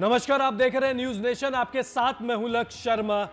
नमस्कार, आप देख रहे हैं न्यूज नेशन। आपके साथ मैं हूं लक्ष्य शर्मा।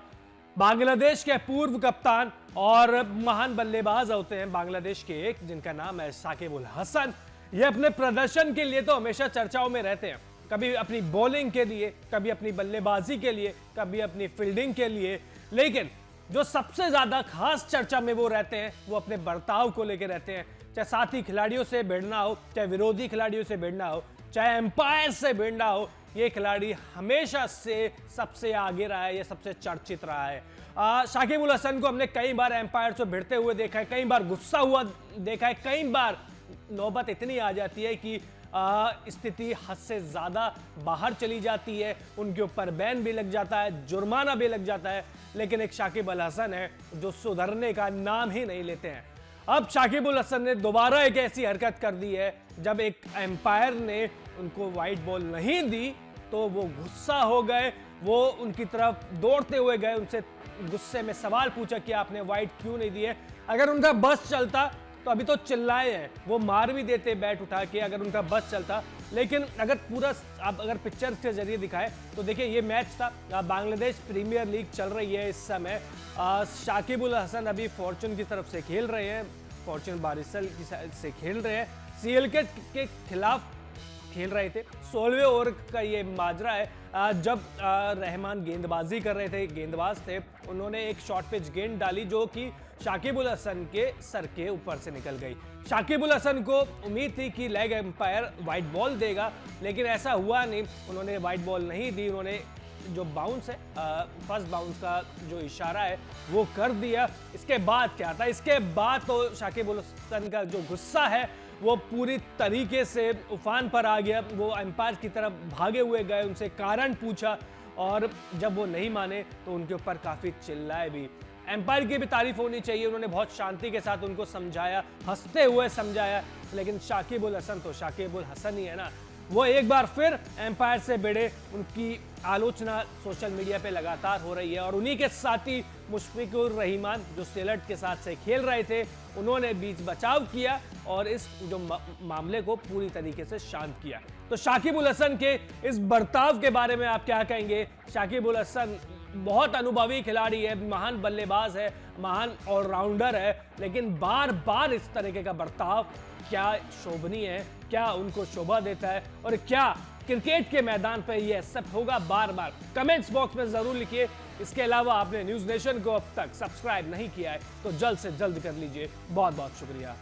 बांग्लादेश के पूर्व कप्तान और महान बल्लेबाज होते हैं बांग्लादेश के एक, जिनका नाम है साकिब उल हसन। ये अपने प्रदर्शन के लिए तो हमेशा चर्चाओं में रहते हैं, कभी अपनी बॉलिंग के लिए, कभी अपनी बल्लेबाजी के लिए, कभी अपनी फील्डिंग के लिए। लेकिन जो सबसे ज्यादा खास चर्चा में वो रहते हैं, वो अपने बर्ताव को लेकर रहते हैं। चाहे साथी खिलाड़ियों से भिड़ना हो, चाहे विरोधी खिलाड़ियों से भिड़ना हो, चाहे एम्पायर से भिड़ना हो, ये खिलाड़ी हमेशा से सबसे आगे रहा है, ये सबसे चर्चित रहा है। शाकिब उल हसन को हमने कई बार एम्पायर से भिड़ते हुए देखा है, कई बार गुस्सा हुआ देखा है, कई बार नौबत इतनी आ जाती है कि स्थिति हद से ज्यादा बाहर चली जाती है, उनके ऊपर बैन भी लग जाता है, जुर्माना भी लग जाता है। लेकिन एक शाकिब उल हसन है जो सुधरने का नाम ही नहीं लेते हैं। अब शाकिब उल हसन ने दोबारा एक ऐसी हरकत कर दी है, जब एक एम्पायर ने उनको वाइट बॉल नहीं दी तो वो गुस्सा हो गए, वो उनकी तरफ दौड़ते हुए गए, उनसे गुस्से में सवाल पूछा कि आपने वाइट क्यों नहीं दिए। अगर उनका बस चलता तो अभी तो चिल्लाए हैं, वो मार भी देते बैट उठा के, अगर उनका बस चलता। लेकिन अगर पूरा आप अगर पिक्चर के जरिए दिखाए तो देखिए, ये मैच था, बांग्लादेश प्रीमियर लीग चल रही है इस समय। शाकिब उल हसन अभी फॉर्चून की तरफ से खेल रहे हैं, फॉर्चून बारिसल की साइड से खेल रहे हैं, सीएलके के खिलाफ खेल रहे थे। 16वें ओवर का ये माजरा है, जब रहमान गेंदबाजी कर रहे थे, गेंदबाज थे, उन्होंने एक शॉर्ट पिच गेंद डाली जो कि शाकिब उल हसन के सर के ऊपर से निकल गई। शाकिब उल हसन को उम्मीद थी कि लेग एम्पायर वाइट बॉल देगा, लेकिन ऐसा हुआ नहीं, उन्होंने वाइट बॉल नहीं दी। उन्होंने जो बाउंस है, फर्स्ट बाउंस का जो इशारा है वो कर दिया। इसके बाद क्या था, इसके बाद तो शाकिब उल हसन का जो गुस्सा है वो पूरी तरीके से उफान पर आ गया। वो एम्पायर की तरफ भागे हुए गए, उनसे कारण पूछा, और जब वो नहीं माने तो उनके ऊपर काफ़ी चिल्लाए भी। एम्पायर की भी तारीफ होनी चाहिए, उन्होंने बहुत शांति के साथ उनको समझाया, हंसते हुए समझाया। लेकिन शाकिब उल हसन तो शाकिब उल हसन ही है ना। वो एक बार फिर एम्पायर से भिड़े, उनकी आलोचना सोशल मीडिया पे लगातार हो रही है। और उन्हीं के साथी मुशफिकुर रहमान, जो सेलट के साथ से खेल रहे थे, उन्होंने बीच बचाव किया और इस जो मामले को पूरी तरीके से शांत किया। तो शाकिब उल हसन के इस बर्ताव के बारे में आप क्या कहेंगे? शाकिब उल हसन बहुत अनुभवी खिलाड़ी है, महान बल्लेबाज है, महान ऑलराउंडर है, लेकिन बार बार इस तरीके का बर्ताव क्या शोभनीय है, क्या उनको शोभा देता है, और क्या क्रिकेट के मैदान पर यह एक्सेप्ट होगा? बार बार कमेंट्स बॉक्स में जरूर लिखिए। इसके अलावा आपने न्यूज नेशन को अब तक सब्सक्राइब नहीं किया है तो जल्द से जल्द कर लीजिए। बहुत बहुत शुक्रिया।